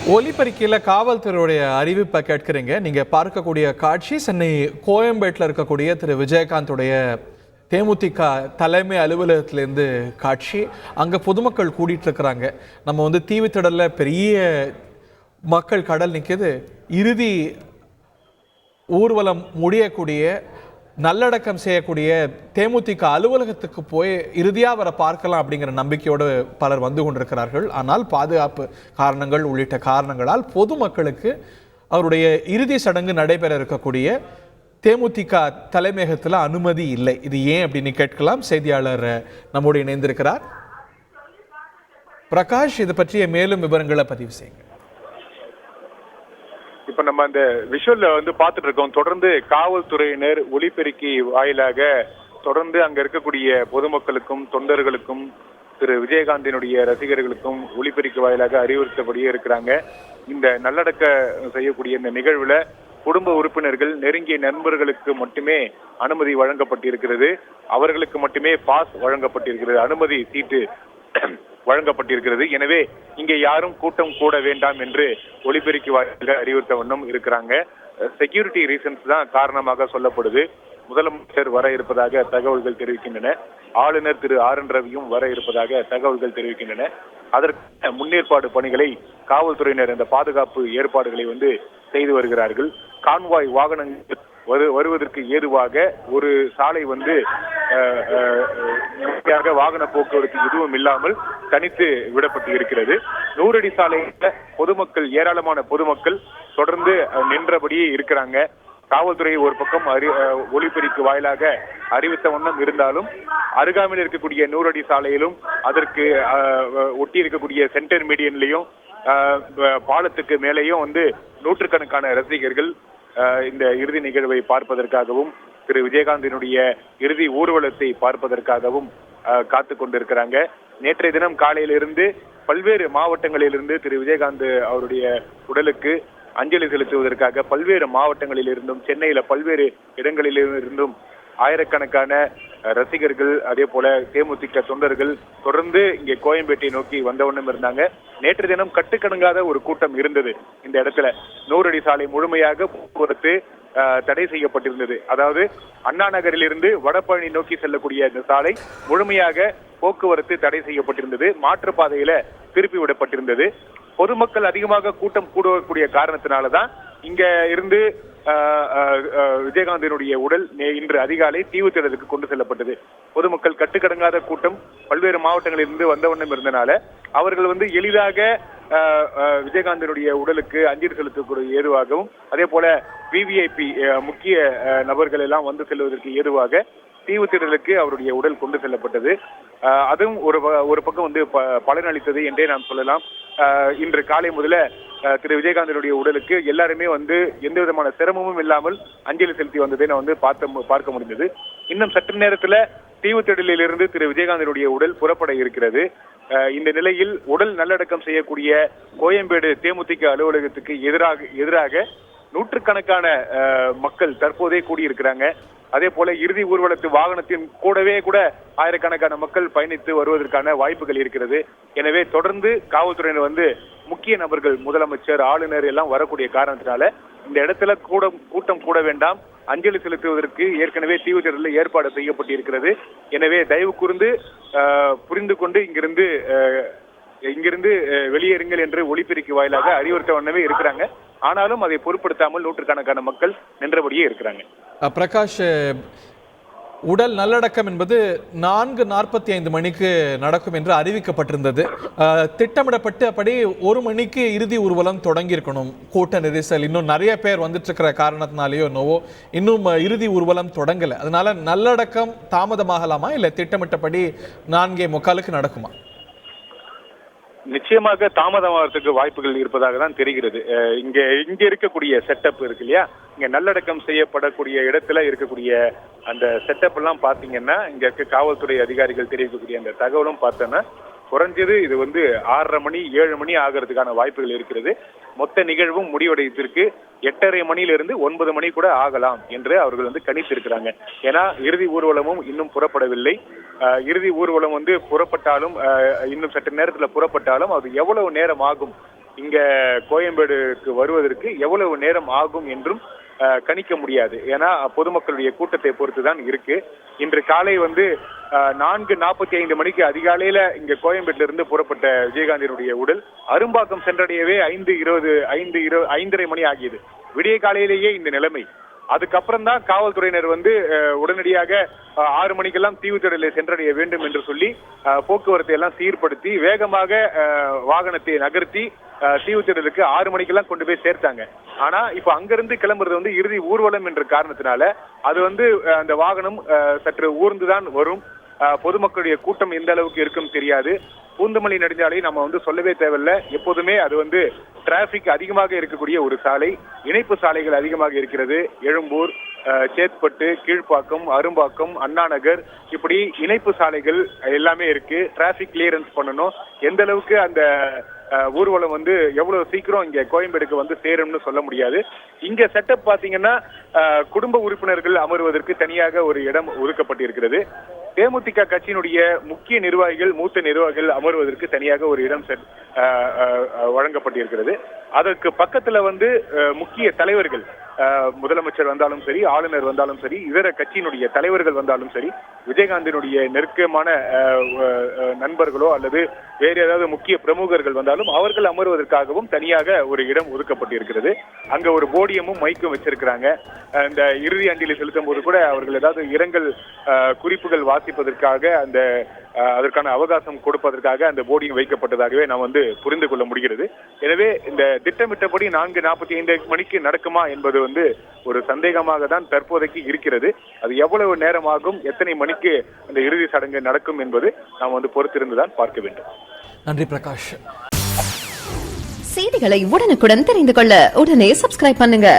ஒலிபெருக்கியில் காவல்துறையுடைய அறிவிப்பை கேட்குறீங்க. நீங்கள் பார்க்கக்கூடிய காட்சி சென்னை கோயம்பேட்டில் இருக்கக்கூடிய திரு விஜயகாந்துடைய தேமுதிக தலைமை அலுவலகத்திலேருந்து காட்சி. அங்கே பொதுமக்கள் கூடிட்டு இருக்கிறாங்க. நம்ம தீவுத்திடலில் பெரிய மக்கள் கடல் நிற்கிது. இறுதி ஊர்வலம் முடியக்கூடிய நல்லடக்கம் செய்யக்கூடிய தேமுதிக அலுவலகத்துக்கு போய் இறுதியாக அவரை பார்க்கலாம் அப்படிங்கிற நம்பிக்கையோடு பலர் வந்து கொண்டிருக்கிறார்கள். ஆனால் பாதுகாப்பு காரணங்கள் உள்ளிட்ட காரணங்களால் பொதுமக்களுக்கு அவருடைய இறுதி சடங்கு நடைபெற இருக்கக்கூடிய தேமுதிக தலைமையகத்தில் அனுமதி இல்லை. இது ஏன் அப்படின்னு கேட்கலாம். செய்தியாளர் நம்மோடு இணைந்திருக்கிறார் பிரகாஷ். இது பற்றிய மேலும் விவரங்களை பதிவு செய்யுங்க. இப்ப நம்ம அந்த விஷுவல்ல பார்த்துட்டு இருக்கோம். தொடர்ந்து காவல்துறையினர் ஒலிபெருக்கி வாயிலாக தொடர்ந்து அங்க இருக்கக்கூடிய பொதுமக்களுக்கும் தொண்டர்களுக்கும் திரு விஜயகாந்தினுடைய ரசிகர்களுக்கும் ஒலிபெருக்கி வாயிலாக அறிவுறுத்தபடியே இருக்கிறாங்க. இந்த நல்லடக்க செய்யக்கூடிய இந்த நிகழ்வுல குடும்ப உறுப்பினர்கள் நெருங்கிய நண்பர்களுக்கு மட்டுமே அனுமதி வழங்கப்பட்டிருக்கிறது. அவர்களுக்கு மட்டுமே பாஸ் வழங்கப்பட்டிருக்கிறது, அனுமதி சீட்டு வழங்கப்பட்டிருக்கிறது. எனவே இங்கே யாரும் கூட்டம் கூட வேண்டாம் என்று ஒலிபெருக்கி வாயிலாக அறிவுறுத்த வண்ணம் இருக்கிறாங்க. செக்யூரிட்டி ரீசன்ஸ் தான் காரணமாக சொல்லப்படுது. முதலமைச்சர் வர இருப்பதாக தகவல்கள் தெரிவிக்கின்றன. ஆளுநர் திரு ஆர் என் ரவியும் வர இருப்பதாக தகவல்கள் தெரிவிக்கின்றன. அதற்கு முன்னேற்பாடு பணிகளை காவல்துறையினர் இந்த பாதுகாப்பு ஏற்பாடுகளை செய்து வருகிறார்கள். கான்வாய் வாகனங்கள் வருவதற்கு ஏதுவாக ஒரு சாலை வாகன போக்குவரத்து எதுவும் இல்லாமல் தனித்து விடப்பட்டு இருக்கிறது. 100 அடி சாலையில பொதுமக்கள், ஏராளமான பொதுமக்கள் தொடர்ந்து நின்றபடியே இருக்கிறாங்க. காவல்துறை ஒரு பக்கம் ஒலிபெருக்கி வாயிலாக அறிவித்த வண்ணம் இருந்தாலும் அருகாமையில் இருக்கக்கூடிய 100 அடி சாலையிலும் அதற்கு ஒட்டி இருக்கக்கூடிய சென்டர் மீடியன்லயும் பாலத்துக்கு மேலேயும் நூற்றுக்கணக்கான ரசிகர்கள் இந்த இறுதி நிகழ்வை பார்ப்பதற்காகவும் திரு விஜயகாந்தினுடைய இறுதி ஊர்வலத்தை பார்ப்பதற்காகவும் காத்து கொண்டிருக்கிறாங்க. நேற்றைய தினம் காலையிலிருந்து பல்வேறு மாவட்டங்களிலிருந்து திரு விஜயகாந்த் அவருடைய உடலுக்கு அஞ்சலி செலுத்துவதற்காக பல்வேறு மாவட்டங்களில் இருந்தும் சென்னையில பல்வேறு இடங்களிலிருந்தும் ஆயிரக்கணக்கான ரசிகர்கள், அதே போல தேமுதிக தொண்டர்கள் தொடர்ந்து இங்கே கோயம்பேட்டை நோக்கி வந்தவண்ணம் இருந்தாங்க. நேற்று தினம் கட்டுக்கடங்காத ஒரு கூட்டம் இருந்தது. இந்த இடத்துல 100 அடி சாலை முழுமையாக போக்குவரத்து தடை செய்யப்பட்டிருந்தது. அதாவது அண்ணா நகரில் இருந்து வடபழனி நோக்கி செல்லக்கூடிய இந்த சாலை முழுமையாக போக்குவரத்து தடை செய்யப்பட்டிருந்தது. மாற்றுப்பாதையில திருப்பி விடப்பட்டிருந்தது. பொதுமக்கள் அதிகமாக கூட்டம் கூடக்கூடிய காரணத்தினாலதான் இங்க இருந்து விஜயகாந்தினுடைய உடல் இன்று அதிகாலை தீவுத்திடலுக்கு கொண்டு செல்லப்பட்டது. பொதுமக்கள் கட்டுக்கடங்காத கூட்டம் பல்வேறு மாவட்டங்களில் இருந்து வந்த வண்ணம் இருந்தனால அவர்கள் எளிதாக விஜயகாந்தினுடைய உடலுக்கு அஞ்சலி செலுத்தக்கூடிய ஏதுவாகவும் அதே போல விவிஐபி முக்கிய நபர்கள் எல்லாம் செல்வதற்கு ஏதுவாக தீவுத்திடலுக்கு அவருடைய உடல் கொண்டு செல்லப்பட்டது. அதுவும் ஒரு பக்கம் பலனளித்தது என்றே நாம் சொல்லலாம். இன்று காலை முதல்ல திரு விஜயகாந்தினுடைய உடலுக்கு எல்லாருமே எந்த விதமான சிரமமும் இல்லாமல் அஞ்சலி செலுத்தி வந்ததை நான் பார்க்க முடிந்தது. இன்னும் சற்று நேரத்துல தீவுத்திடலில் இருந்து திரு விஜயகாந்தினுடைய உடல் புறப்பட இருக்கிறது. இந்த நிலையில் உடல் நல்லடக்கம் செய்யக்கூடிய கோயம்பேடு தேமுதிக அலுவலகத்துக்கு எதிராக நூற்றுக்கணக்கான மக்கள் தற்போதே கூடியிருக்கிறாங்க. அதே போல இறுதி ஊர்வலத்து வாகனத்தின் கூடவே ஆயிரக்கணக்கான மக்கள் பயணித்து வருவதற்கான வாய்ப்புகள் இருக்கிறது. எனவே தொடர்ந்து காவல்துறையினர் முக்கிய நபர்கள், முதலமைச்சர், ஆளுநர் எல்லாம் வரக்கூடிய காரணத்தினால இந்த இடத்துல கூட்டம் கூட வேண்டாம், அஞ்சலி செலுத்துவதற்கு ஏற்கனவே தீவுத்திடலில் ஏற்பாடு செய்யப்பட்டிருக்கிறது. எனவே தயவு கூர்ந்து புரிந்து கொண்டு இங்கிருந்து வெளியேறுங்கள் என்று ஒலிபெருக்கி வாயிலாக அறிவுறுத்த வண்ணமே இருக்கிறாங்க. ஆனாலும் அதை பொருட்படுத்தாமல் நூற்றுக்கணக்கான மக்கள் நின்றபடியே இருக்கிறாங்க. பிரகாஷ், உடல் நல்லடக்கம் என்பது 4:45 மணிக்கு நடக்கும் என்று அறிவிக்கப்பட்டிருந்தது. திட்டமிடப்பட்டு அப்படி 1 மணிக்கு இறுதி ஊர்வலம் தொடங்கி இருக்கணும். கூட்ட நெரிசல் இன்னும் நிறைய பேர் வந்துட்டு இருக்கிற காரணத்தினாலேயோ என்னவோ இன்னும் இறுதி ஊர்வலம் தொடங்கலை. அதனால நல்லடக்கம் தாமதமாகலாமா, இல்லை திட்டமிட்டபடி 4:45 நடக்குமா? நிச்சயமாக தாமதமாகிறதுக்கு வாய்ப்புகள் இருப்பதாக தான் தெரிகிறது. இங்க இருக்கக்கூடிய செட்டப் இருக்கு இல்லையா, இங்க நல்லடக்கம் செய்யப்படக்கூடிய இடத்துல இருக்கக்கூடிய அந்த செட்டப் எல்லாம் பாத்தீங்கன்னா இங்க இருக்க காவல்துறை அதிகாரிகள் தெரிவிக்கக்கூடிய அந்த தகவலும் பார்த்தோன்னா குறைஞ்சது இது 6:30 மணி 7 மணி ஆகிறதுக்கான வாய்ப்புகள் இருக்கிறது. மொத்த நிகழ்வும் முடிவடைவதற்கு 8:30 மணியிலிருந்து 9 மணி கூட ஆகலாம் என்று அவர்கள் கணித்திருக்கிறாங்க. ஏன்னா இறுதி ஊர்வலமும் இன்னும் புறப்படவில்லை. இறுதி ஊர்வலம் புறப்பட்டாலும் இன்னும் சற்று நேரத்தில் புறப்பட்டாலும் அது எவ்வளவு நேரம் ஆகும் இங்க கோயம்பேடுக்கு வருவதற்கு எவ்வளவு நேரம் ஆகும் என்றும் கணிக்க முடியாது. ஏன்னா பொதுமக்களுடைய கூட்டத்தை பொறுத்துதான் இருக்கு. இன்று காலை 4:45 மணிக்கு அதிகாலையில இங்க கோயம்பேட்டில இருந்து புறப்பட்ட விஜயகாந்தினுடைய உடல் அரும்பாக்கம் சென்றடையவே 5:30 மணி ஆகியது. விடிய காலையிலேயே இந்த நிலைமை. அதுக்கப்புறம் தான் காவல்துறையினர் உடனடியாக 6 மணிக்கெல்லாம் தீவுத்திடலை சென்றடைய வேண்டும் என்று சொல்லி போக்குவரத்தை எல்லாம் சீர்படுத்தி வேகமாக வாகனத்தை நகர்த்தி தீவுத்திடலுக்கு 6 மணிக்கெல்லாம் கொண்டு போய் சேர்த்தாங்க. ஆனா இப்ப அங்கிருந்து கிளம்புறது இறுதி ஊர்வலம் என்ற காரணத்தினால அது அந்த வாகனம் சற்று ஊர்ந்துதான் வரும். பொதுமக்களுடைய கூட்டம் எந்த அளவுக்கு இருக்கும் தெரியாது. பூந்தமல்லி நெடுஞ்சாலை நம்ம சொல்லவே தேவையில்லை. எப்போதுமே அது டிராபிக் அதிகமாக இருக்கக்கூடிய ஒரு சாலை. இணைப்பு சாலைகள் அதிகமாக இருக்கிறது. எழும்பூர், சேத்பட்டு, கீழ்ப்பாக்கம், அரும்பாக்கம், அண்ணா நகர், இப்படி இணைப்பு சாலைகள் எல்லாமே இருக்கு. டிராபிக் கிளியரன்ஸ் பண்ணணும். எந்த அளவுக்கு அந்த ஊர்வலம் எவ்வளவு சீக்கிரம் இங்க கோயம்பேடுக்கு சேரும்னு சொல்ல முடியாது. இங்க செட்டப் பாத்தீங்கன்னா குடும்ப உறுப்பினர்கள் அமர்வதற்கு தனியாக ஒரு இடம் ஒதுக்கப்பட்டிருக்கிறது. தேமுதிக கட்சியினுடைய முக்கிய நிர்வாகிகள், மூத்த நிர்வாகிகள் அமர்வதற்கு தனியாக ஒரு இடம் வழங்கப்பட்டிருக்கிறது. அதற்கு பக்கத்துல முக்கிய தலைவர்கள், முதலமைச்சர் வந்தாலும் சரி, ஆளுநர் வந்தாலும் சரி, இதர கட்சியினுடைய தலைவர்கள் வந்தாலும் சரி, விஜயகாந்தினுடைய நெருக்கமான நண்பர்களோ அல்லது வேறு ஏதாவது முக்கிய பிரமுகர்கள் வந்தாலும் அவர்கள் அமர்வதற்காகவும் தனியாக ஒரு இடம் ஒதுக்கப்பட்டிருக்கிறது. அங்க ஒரு போடியமும் மைக்கும் வச்சிருக்கிறாங்க. இந்த இறுதி அஞ்சலி செலுத்தும் போது கூட அவர்கள் ஏதாவது இரங்கல் குறிப்புகள் வாசிப்பதற்காக அதற்கான அவகாசம் கொடுப்பதற்காக அந்த போடியம் வைக்கப்பட்டதாகவே நாம் புரிந்து கொள்ள முடிகிறது. எனவே இந்த திட்டமிட்டபடி 4:45 மணிக்கு நடக்குமா என்பது ஒரு சந்தேகமாக தான் தற்போதைக்கு இருக்கிறது. அது எவ்வளவு நேரமாகும், எத்தனை மணிக்கு அந்த இறுதி சடங்கு நடக்கும் என்பது நாம் பொறுத்திருந்துதான் பார்க்க வேண்டும். நன்றி பிரகாஷ். செய்திகளை உடனுக்குடன் தெரிந்து கொள்ள உடனே சப்ஸ்கிரைப் பண்ணுங்க.